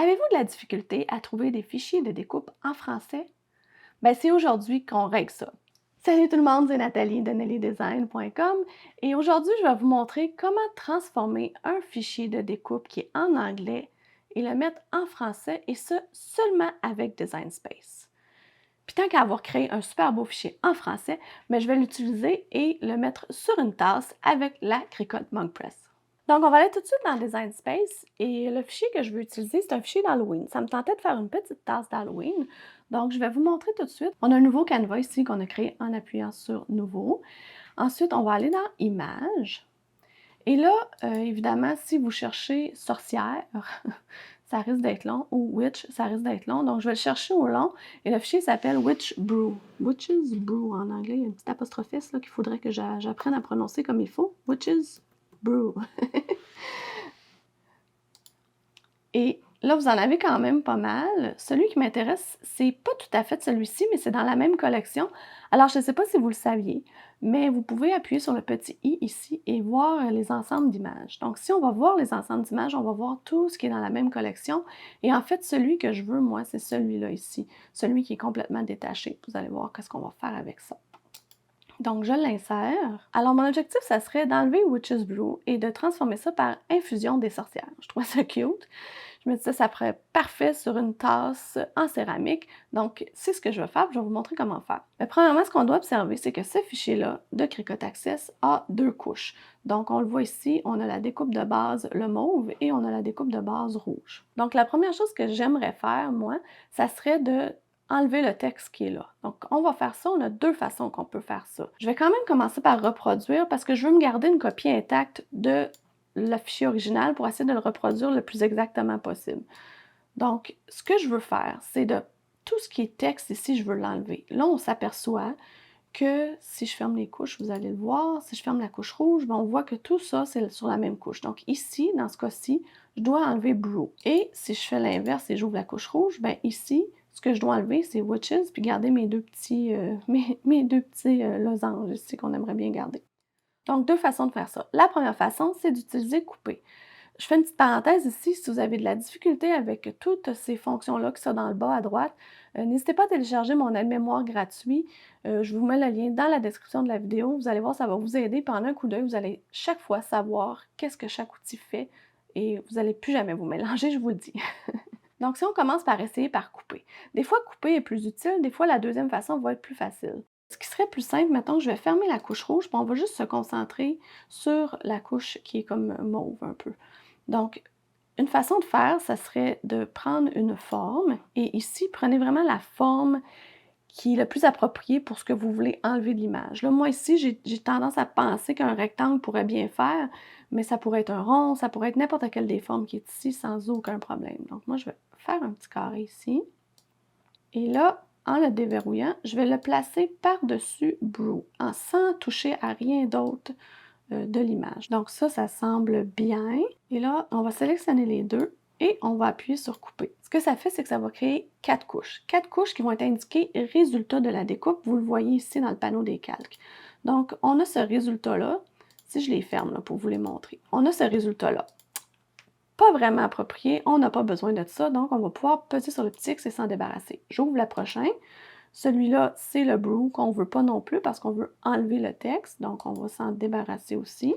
Avez-vous de la difficulté à trouver des fichiers de découpe en français? Ben, c'est aujourd'hui qu'on règle ça. Salut tout le monde, c'est Nathalie de nellydesign.com et aujourd'hui, je vais vous montrer comment transformer un fichier de découpe qui est en anglais et le mettre en français et ce, seulement avec Design Space. Puis tant qu'à avoir créé un super beau fichier en français, ben, je vais l'utiliser et le mettre sur une tasse avec la Cricut MugPress. Donc, on va aller tout de suite dans Design Space et le fichier que je veux utiliser, c'est un fichier d'Halloween. Ça me tentait de faire une petite tasse d'Halloween. Donc, je vais vous montrer tout de suite. On a un nouveau canevas ici qu'on a créé en appuyant sur Nouveau. Ensuite, on va aller dans Images. Et là, évidemment, si vous cherchez sorcière, ça risque d'être long, ou witch, ça risque d'être long. Donc, je vais le chercher au long. Et le fichier s'appelle Witch Brew. Witches Brew en anglais. Il y a une petite apostrophe là qu'il faudrait que j'apprenne à prononcer comme il faut. Witches Brew. Et là, vous en avez quand même pas mal. Celui qui m'intéresse, c'est pas tout à fait celui-ci, mais c'est dans la même collection. Alors, je ne sais pas si vous le saviez, mais vous pouvez appuyer sur le petit i ici et voir les ensembles d'images. Donc, si on va voir les ensembles d'images, on va voir tout ce qui est dans la même collection. Et en fait, celui que je veux, moi, c'est celui-là ici, celui qui est complètement détaché. Vous allez voir qu'est-ce qu'on va faire avec ça. Donc, je l'insère. Alors, mon objectif, ça serait d'enlever Witch's Brew et de transformer ça par Infusion des sorcières. Je trouve ça cute. Je me disais, ça ferait parfait sur une tasse en céramique. Donc, c'est ce que je vais faire. Je vais vous montrer comment faire. Mais premièrement, ce qu'on doit observer, c'est que ce fichier-là de Cricut Access a deux couches. Donc, on le voit ici, on a la découpe de base, le mauve, et on a la découpe de base rouge. Donc, la première chose que j'aimerais faire, moi, ça serait de enlever le texte qui est là. Donc, on va faire ça. On a deux façons qu'on peut faire ça. Je vais quand même commencer par reproduire parce que je veux me garder une copie intacte de le fichier original pour essayer de le reproduire le plus exactement possible. Donc, ce que je veux faire, c'est de tout ce qui est texte ici, je veux l'enlever. Là, on s'aperçoit que si je ferme les couches, vous allez le voir, si je ferme la couche rouge, ben on voit que tout ça, c'est sur la même couche. Donc ici, dans ce cas-ci, je dois enlever Brew. Et si je fais l'inverse et j'ouvre la couche rouge, ben ici, ce que je dois enlever, c'est Witches, puis garder mes deux petits, losanges ici qu'on aimerait bien garder. Donc, deux façons de faire ça. La première façon, c'est d'utiliser couper. Je fais une petite parenthèse ici, si vous avez de la difficulté avec toutes ces fonctions-là qui sont dans le bas à droite, n'hésitez pas à télécharger mon aide-mémoire gratuit. Je vous mets le lien dans la description de la vidéo. Vous allez voir, ça va vous aider. Pendant un coup d'œil, vous allez chaque fois savoir qu'est-ce que chaque outil fait et vous n'allez plus jamais vous mélanger, je vous le dis. Donc, si on commence par essayer par couper. Des fois, couper est plus utile, des fois, la deuxième façon va être plus facile. Ce qui serait plus simple, mettons que je vais fermer la couche rouge, puis on va juste se concentrer sur la couche qui est comme mauve un peu. Donc, une façon de faire, ça serait de prendre une forme et ici, prenez vraiment la forme qui est le plus appropriée pour ce que vous voulez enlever de l'image. Là, moi ici, j'ai tendance à penser qu'un rectangle pourrait bien faire, mais ça pourrait être un rond, ça pourrait être n'importe quelle des formes qui est ici sans aucun problème. Donc moi, je vais faire un petit carré ici. Et là, en le déverrouillant, je vais le placer par-dessus Brew, sans toucher à rien d'autre de l'image. Donc ça semble bien. Et là, on va sélectionner les deux et on va appuyer sur couper. Ce que ça fait, c'est que ça va créer 4 couches. 4 couches qui vont être indiquées résultat de la découpe. Vous le voyez ici dans le panneau des calques. Donc, on a ce résultat-là. Si je les ferme là, pour vous les montrer. On a ce résultat-là. Pas vraiment approprié, on n'a pas besoin de ça, donc on va pouvoir peser sur le petit X et s'en débarrasser. J'ouvre le prochain. Celui-là, c'est le Brew qu'on ne veut pas non plus parce qu'on veut enlever le texte, donc on va s'en débarrasser aussi.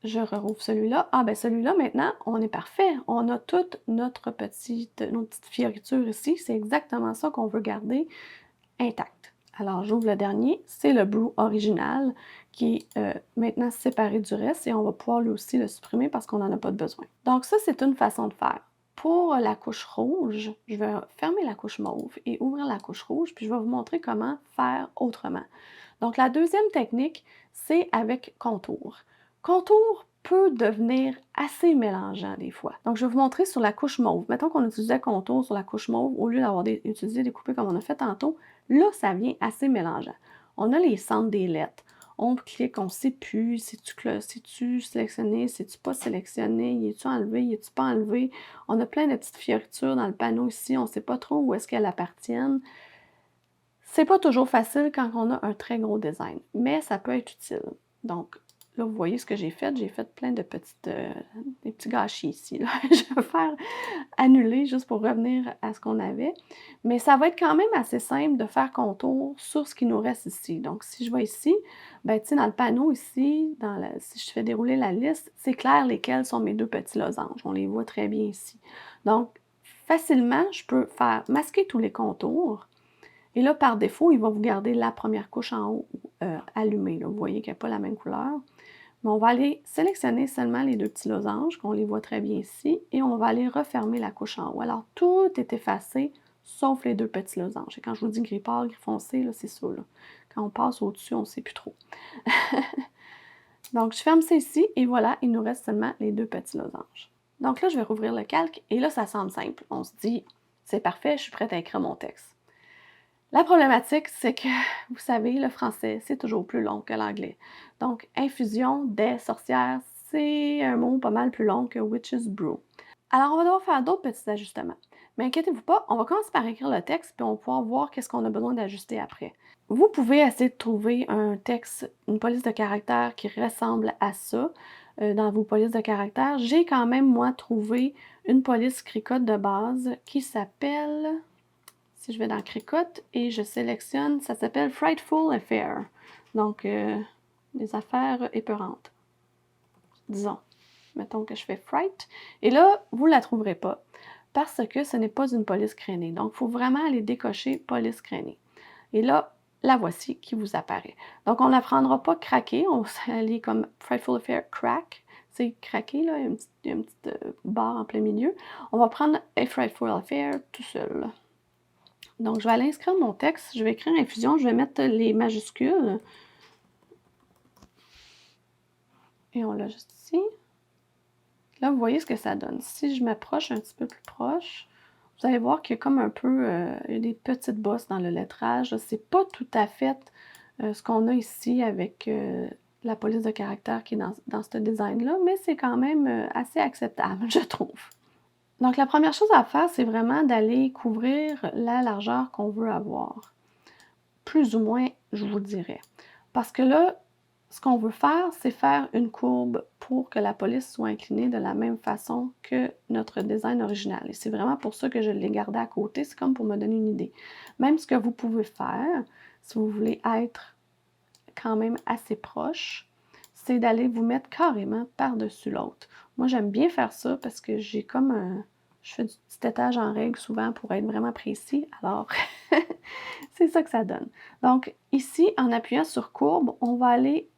Je rouvre celui-là. Ah, ben celui-là, maintenant, on est parfait. On a toute nos petites fioritures ici. C'est exactement ça qu'on veut garder intact. Alors, j'ouvre le dernier. C'est le Brew original qui est maintenant séparé du reste et on va pouvoir lui aussi le supprimer parce qu'on n'en a pas de besoin. Donc ça, c'est une façon de faire. Pour la couche rouge, je vais fermer la couche mauve et ouvrir la couche rouge, puis je vais vous montrer comment faire autrement. Donc, la deuxième technique, c'est avec contour. Contour peut devenir assez mélangeant des fois. Donc, je vais vous montrer sur la couche mauve. Mettons qu'on utilisait contour sur la couche mauve au lieu d'avoir utilisé des coupés comme on a fait tantôt. Là, ça vient assez mélangeant. On a les centres des lettres. On clique, on ne sait plus, c'est-tu sélectionné, c'est-tu pas sélectionné, y est-tu enlevé, y est-tu pas enlevé. On a plein de petites fioritures dans le panneau ici, on ne sait pas trop où est-ce qu'elles appartiennent. C'est pas toujours facile quand on a un très gros design, mais ça peut être utile. Donc, là, vous voyez ce que j'ai fait. J'ai fait plein de des petits gâchis ici, là. Je vais faire annuler juste pour revenir à ce qu'on avait. Mais ça va être quand même assez simple de faire contour sur ce qui nous reste ici. Donc, si je vais ici, ben, tu sais, dans le panneau ici, si je fais dérouler la liste, c'est clair lesquels sont mes 2 petits losanges. On les voit très bien ici. Donc, facilement, je peux faire masquer tous les contours. Et là, par défaut, il va vous garder la première couche en haut allumée. Là. Vous voyez qu'elle n'a pas la même couleur. Mais on va aller sélectionner seulement les 2 petits losanges, qu'on les voit très bien ici, et on va aller refermer la couche en haut. Alors, tout est effacé, sauf les 2 petits losanges. Et quand je vous dis gris pâle, gris foncé, c'est ça. Là. Quand on passe au-dessus, on ne sait plus trop. Donc, je ferme ça ici, et voilà, il nous reste seulement les 2 petits losanges. Donc là, je vais rouvrir le calque, et là, ça semble simple. On se dit, c'est parfait, je suis prête à écrire mon texte. La problématique, c'est que, vous savez, le français, c'est toujours plus long que l'anglais. Donc, infusion, des, sorcière, c'est un mot pas mal plus long que witch's brew. Alors, on va devoir faire d'autres petits ajustements. Mais inquiétez-vous pas, on va commencer par écrire le texte, puis on va pouvoir voir qu'est-ce qu'on a besoin d'ajuster après. Vous pouvez essayer de trouver un texte, une police de caractère qui ressemble à ça dans vos polices de caractère. J'ai quand même, moi, trouvé une police Cricut de base qui s'appelle... Si je vais dans Cricut et je sélectionne, ça s'appelle Frightful Affair. Donc, des affaires épeurantes. Disons. Mettons que je fais Fright. Et là, vous ne la trouverez pas parce que ce n'est pas une police crénée. Donc, il faut vraiment aller décocher police crénée. Et là, la voici qui vous apparaît. Donc, on n'apprendra pas craquer. On va aller comme Frightful Affair crack. C'est craquer, là. Il y a une petite barre en plein milieu. On va prendre A Frightful Affair tout seul. Donc, je vais aller inscrire mon texte. Je vais écrire infusion. Je vais mettre les majuscules. Et on l'a juste ici. Là, vous voyez ce que ça donne. Si je m'approche un petit peu plus proche, vous allez voir qu'il y a comme un peu il y a des petites bosses dans le lettrage. C'est pas tout à fait ce qu'on a ici avec la police de caractère qui est dans ce design-là, mais c'est quand même assez acceptable, je trouve. Donc, la première chose à faire, c'est vraiment d'aller couvrir la largeur qu'on veut avoir. Plus ou moins, je vous dirais. Parce que là, ce qu'on veut faire, c'est faire une courbe pour que la police soit inclinée de la même façon que notre design original. Et c'est vraiment pour ça que je l'ai gardé à côté. C'est comme pour me donner une idée. Même ce que vous pouvez faire, si vous voulez être quand même assez proche, c'est d'aller vous mettre carrément par-dessus l'autre. Moi, j'aime bien faire ça parce que j'ai comme un... Je fais du petit étage en règle souvent pour être vraiment précis. Alors, c'est ça que ça donne. Donc, ici, en appuyant sur courbe, on va aller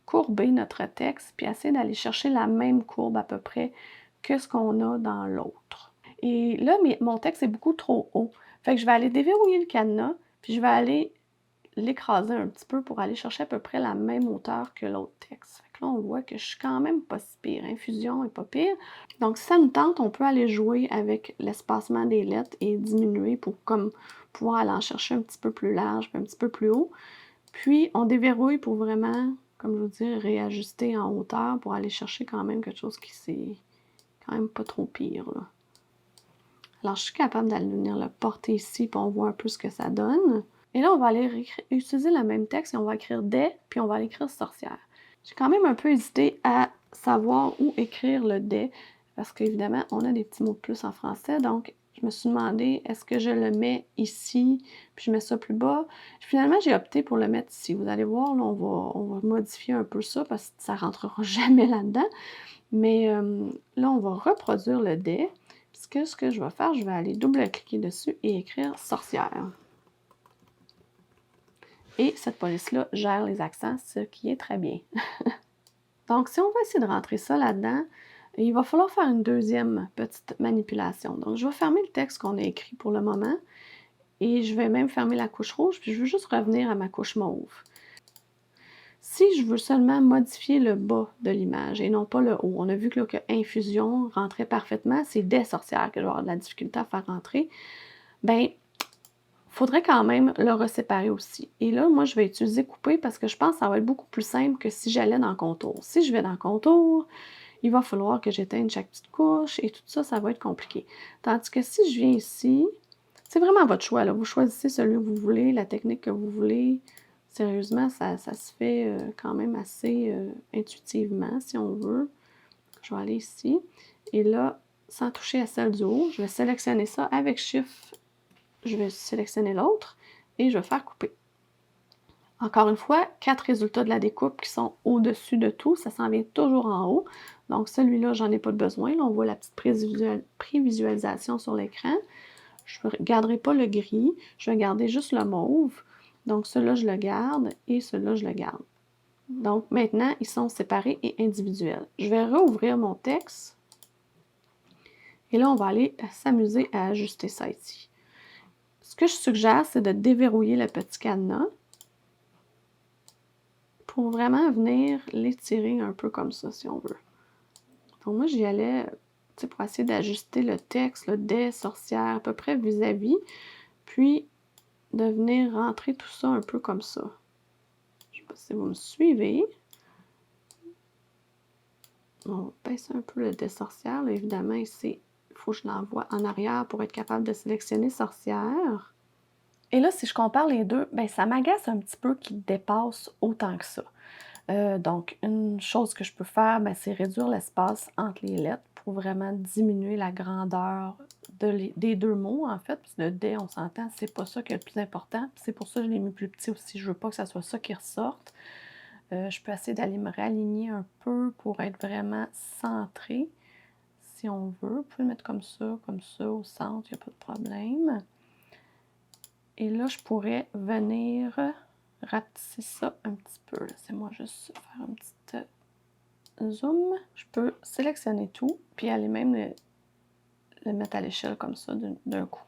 courber notre texte puis essayer d'aller chercher la même courbe à peu près que ce qu'on a dans l'autre. Et là, mon texte est beaucoup trop haut. Fait que je vais aller déverrouiller le cadenas puis je vais aller l'écraser un petit peu pour aller chercher à peu près la même hauteur que l'autre texte. Fait que là, on voit que je suis quand même pas si pire. Infusion est pas pire. Donc, si ça nous tente, on peut aller jouer avec l'espacement des lettres et diminuer pour comme pouvoir aller en chercher un petit peu plus large puis un petit peu plus haut. Puis, on déverrouille pour vraiment, comme je vous dis, réajuster en hauteur pour aller chercher quand même quelque chose qui c'est quand même pas trop pire, là. Alors, je suis capable d'aller venir le porter ici, puis on voit un peu ce que ça donne. Et là, on va aller utiliser le même texte et on va écrire « des », puis on va aller écrire « sorcière ». J'ai quand même un peu hésité à savoir où écrire le « des », parce qu'évidemment, on a des petits mots de plus en français, donc je me suis demandé, est-ce que je le mets ici, puis je mets ça plus bas? Finalement, j'ai opté pour le mettre ici. Vous allez voir, là, on va modifier un peu ça, parce que ça ne rentrera jamais là-dedans. Mais là, on va reproduire le « des », puisque ce que je vais faire, je vais aller double-cliquer dessus et écrire « sorcière ». Et cette police-là gère les accents, ce qui est très bien. Donc, si on va essayer de rentrer ça là-dedans, il va falloir faire une deuxième petite manipulation. Donc, je vais fermer le texte qu'on a écrit pour le moment et je vais même fermer la couche rouge, puis je veux juste revenir à ma couche mauve. Si je veux seulement modifier le bas de l'image et non pas le haut, on a vu que, là, que infusion rentrait parfaitement, c'est des sorcières que je vais avoir de la difficulté à faire rentrer, bien, faudrait quand même le reséparer aussi. Et là, moi, je vais utiliser couper parce que je pense que ça va être beaucoup plus simple que si j'allais dans contour. Si je vais dans contour, il va falloir que j'éteigne chaque petite couche et tout ça, ça va être compliqué. Tandis que si je viens ici, c'est vraiment votre choix, là. Vous choisissez celui que vous voulez, la technique que vous voulez. Sérieusement, ça se fait quand même assez intuitivement, si on veut. Je vais aller ici. Et là, sans toucher à celle du haut, je vais sélectionner ça avec Shift. Je vais sélectionner l'autre et je vais faire couper. Encore une fois, 4 résultats de la découpe qui sont au-dessus de tout. Ça s'en vient toujours en haut. Donc, celui-là, j'en ai pas de besoin. Là, on voit la petite prévisualisation sur l'écran. Je ne garderai pas le gris. Je vais garder juste le mauve. Donc, celui-là, je le garde et celui-là, je le garde. Donc, maintenant, ils sont séparés et individuels. Je vais rouvrir mon texte. Et là, on va aller s'amuser à ajuster ça ici. Ce que je suggère, c'est de déverrouiller le petit cadenas pour vraiment venir l'étirer un peu comme ça, si on veut. Donc moi, j'y allais pour essayer d'ajuster le texte là, des sorcières, à peu près vis-à-vis, puis de venir rentrer tout ça un peu comme ça. Je ne sais pas si vous me suivez. On baisse un peu le des sorcières. Là, évidemment, ici, il faut que je l'envoie en arrière pour être capable de sélectionner sorcière. Et là, si je compare les deux, ben ça m'agace un petit peu qu'ils dépassent autant que ça. Donc, une chose que je peux faire, ben, c'est réduire l'espace entre les lettres pour vraiment diminuer la grandeur des deux mots, en fait. Puis le D, on s'entend, c'est pas ça qui est le plus important. C'est pour ça que je l'ai mis plus petit aussi. Je veux pas que ça soit ça qui ressorte. Je peux essayer d'aller me réaligner un peu pour être vraiment centré, si on veut. Vous pouvez le mettre comme ça, au centre, il n'y a pas de problème. Et là, je pourrais venir rapetisser ça un petit peu. Laissez-moi juste faire un petit zoom. Je peux sélectionner tout, puis aller même le mettre à l'échelle comme ça d'un coup.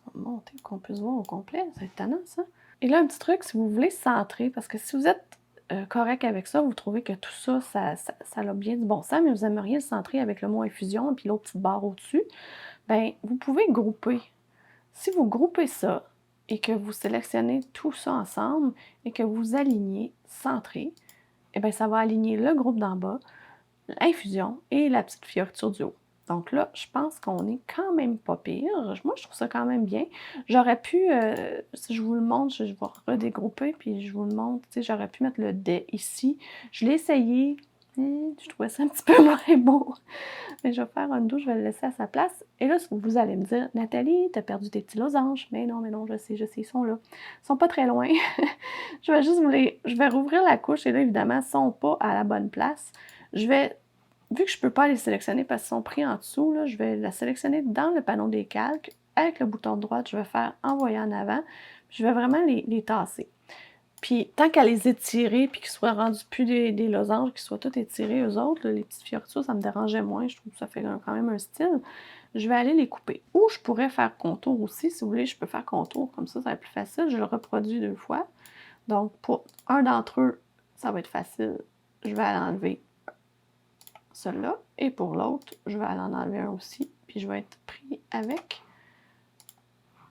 On va monter qu'on puisse voir au complet. C'est étonnant, ça. Et là, un petit truc, si vous voulez centrer, parce que si vous êtes correct avec ça, vous trouvez que tout ça, ça a bien du bon sens, mais vous aimeriez le centrer avec le mot infusion et puis l'autre petite barre au-dessus, bien, vous pouvez grouper. Si vous groupez ça, et que vous sélectionnez tout ça ensemble et que vous alignez centré, eh bien, ça va aligner le groupe d'en bas, l'infusion et la petite fioriture du haut. Donc là, je pense qu'on est quand même pas pire. Moi, je trouve ça quand même bien. J'aurais pu, si je vous le montre, je vais redégrouper, puis je vous le montre, j'aurais pu mettre le dé ici. Je l'ai essayé, je trouvais ça un petit peu moins beau. Mais je vais faire undo, je vais le laisser à sa place. Et là, vous allez me dire, Nathalie, t'as perdu tes petits losanges. Mais non, je sais, ils sont là. Ils sont pas très loin. Je vais juste je vais rouvrir la couche et là, évidemment, ils sont pas à la bonne place. Vu que je peux pas les sélectionner parce qu'ils sont pris en dessous, là, je vais la sélectionner dans le panneau des calques. Avec le bouton de droite, je vais faire envoyer en avant. Je vais vraiment les tasser. Puis, tant qu'à les étirer, puis qu'ils soient rendus plus des losanges, qu'ils soient tous étirés, eux autres, là, les petites fioritures, ça me dérangeait moins. Je trouve que ça fait quand même un style. Je vais aller les couper. Ou je pourrais faire contour aussi. Si vous voulez, je peux faire contour. Comme ça va être plus facile. Je le reproduis 2 fois. Donc, pour un d'entre eux, ça va être facile. Je vais aller enlever celui-là. Et pour l'autre, je vais aller en enlever un aussi. Puis, je vais être pris avec.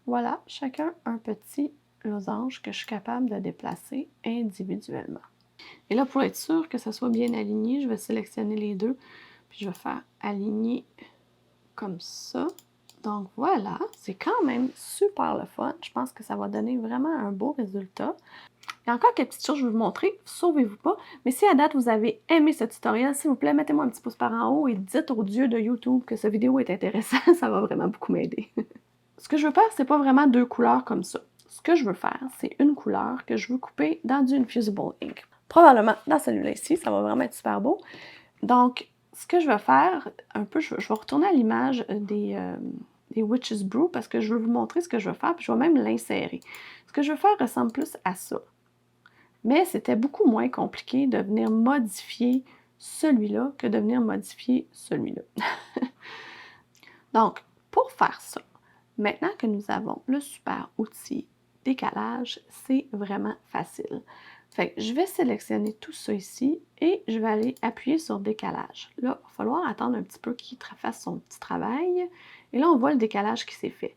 Voilà, chacun un petit losange que je suis capable de déplacer individuellement. Et là, pour être sûr que ça soit bien aligné, je vais sélectionner les deux, puis je vais faire aligner comme ça. Donc voilà, c'est quand même super le fun. Je pense que ça va donner vraiment un beau résultat. Il y a encore quelques petites choses que je vais vous montrer, sauvez-vous pas. Mais si à date vous avez aimé ce tutoriel, s'il vous plaît, mettez-moi un petit pouce par en haut et dites aux dieux de YouTube que cette vidéo est intéressante, ça va vraiment beaucoup m'aider. Ce que je veux faire, c'est pas vraiment 2 couleurs comme ça. Ce que je veux faire, c'est une couleur que je veux couper dans du Infusible Ink. Probablement dans celui-là ici, ça va vraiment être super beau. Donc, ce que je vais faire, un peu, je vais retourner à l'image des Witch's Brew parce que je veux vous montrer ce que je vais faire, puis je vais même l'insérer. Ce que je veux faire ressemble plus à ça. Mais c'était beaucoup moins compliqué de venir modifier celui-là que de venir modifier celui-là. Donc, pour faire ça, maintenant que nous avons le super outil décalage, c'est vraiment facile. Fait que je vais sélectionner tout ça ici et je vais aller appuyer sur décalage. Là, il va falloir attendre un petit peu qu'il fasse son petit travail. Et là, on voit le décalage qui s'est fait.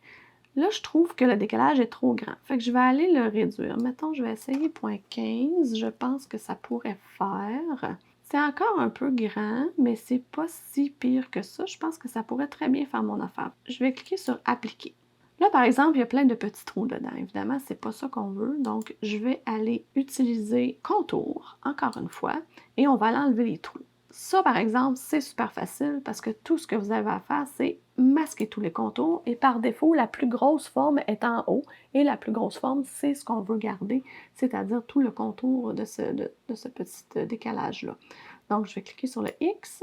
Là, je trouve que le décalage est trop grand. Fait que je vais aller le réduire. Mettons, je vais essayer 0.15. Je pense que ça pourrait faire. C'est encore un peu grand, mais c'est pas si pire que ça. Je pense que ça pourrait très bien faire mon affaire. Je vais cliquer sur appliquer. Là, par exemple, il y a plein de petits trous dedans. Évidemment, c'est pas ça qu'on veut. Donc, je vais aller utiliser contour, encore une fois, et on va aller enlever les trous. Ça, par exemple, c'est super facile parce que tout ce que vous avez à faire, c'est masquer tous les contours et par défaut, la plus grosse forme est en haut et la plus grosse forme, c'est ce qu'on veut garder, c'est-à-dire tout le contour de ce petit décalage-là. Donc, je vais cliquer sur le X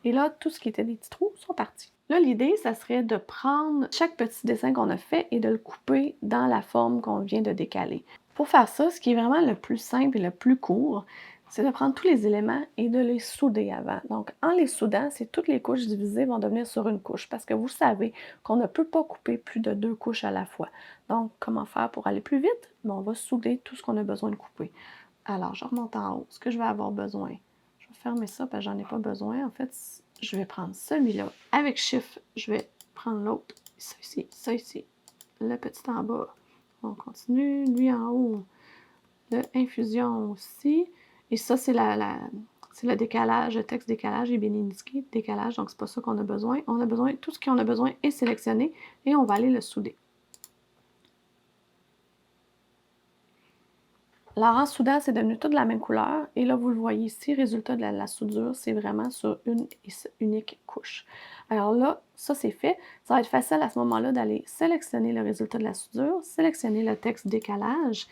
et là, tout ce qui était des petits trous sont partis. Là, l'idée, ça serait de prendre chaque petit dessin qu'on a fait et de le couper dans la forme qu'on vient de décaler. Pour faire ça, ce qui est vraiment le plus simple et le plus court, c'est de prendre tous les éléments et de les souder avant. Donc, en les soudant, c'est toutes les couches divisées vont devenir sur une couche parce que vous savez qu'on ne peut pas couper plus de 2 couches à la fois. Donc, comment faire pour aller plus vite? Bien, on va souder tout ce qu'on a besoin de couper. Alors, je remonte en haut. Ce que je vais avoir besoin, je vais fermer ça parce que j'en ai pas besoin. En fait, je vais prendre celui-là. Avec Shift, je vais prendre l'autre. Ça ici. Le petit en bas. On continue. Lui en haut. Le infusion aussi. Et ça, c'est c'est le décalage, le texte décalage est bien indiqué, décalage, donc c'est pas ça qu'on a besoin. On a besoin, tout ce qu'on a besoin est sélectionné et on va aller le souder. Alors en soudant, c'est devenu toute la même couleur. Et là, vous le voyez ici, résultat de la soudure, c'est vraiment sur une unique couche. Alors là, ça c'est fait. Ça va être facile à ce moment-là d'aller sélectionner le résultat de la soudure, sélectionner le texte décalage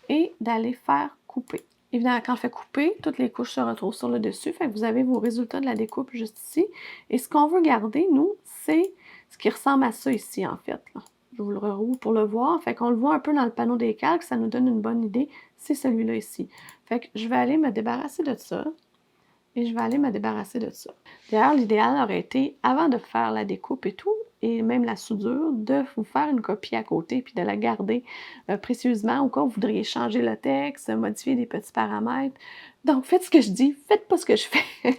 et d'aller faire couper. Évidemment, quand on fait couper, toutes les couches se retrouvent sur le dessus. Fait que vous avez vos résultats de la découpe juste ici. Et ce qu'on veut garder, nous, c'est ce qui ressemble à ça ici, en fait. Là. Je vous le reroule pour le voir. Fait qu'on le voit un peu dans le panneau des calques, ça nous donne une bonne idée. C'est celui-là ici. Fait que je vais aller me débarrasser de ça. Et je vais aller me débarrasser de ça. D'ailleurs, l'idéal aurait été, avant de faire la découpe et tout, et même la soudure, de vous faire une copie à côté puis de la garder précieusement au cas où vous voudriez changer le texte, modifier des petits paramètres. Donc, faites ce que je dis, faites pas ce que je fais.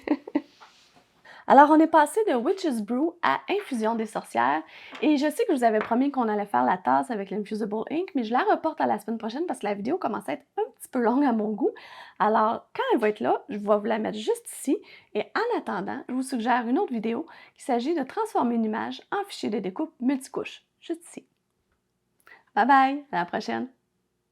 Alors, on est passé de Witch's Brew à Infusion des sorcières. Et je sais que je vous avais promis qu'on allait faire la tasse avec l'Infusible Ink, mais je la reporte à la semaine prochaine parce que la vidéo commence à être un petit peu longue à mon goût. Alors, quand elle va être là, je vais vous la mettre juste ici. Et en attendant, je vous suggère une autre vidéo qui s'agit de transformer une image en fichier de découpe multicouche, juste ici. Bye bye, à la prochaine!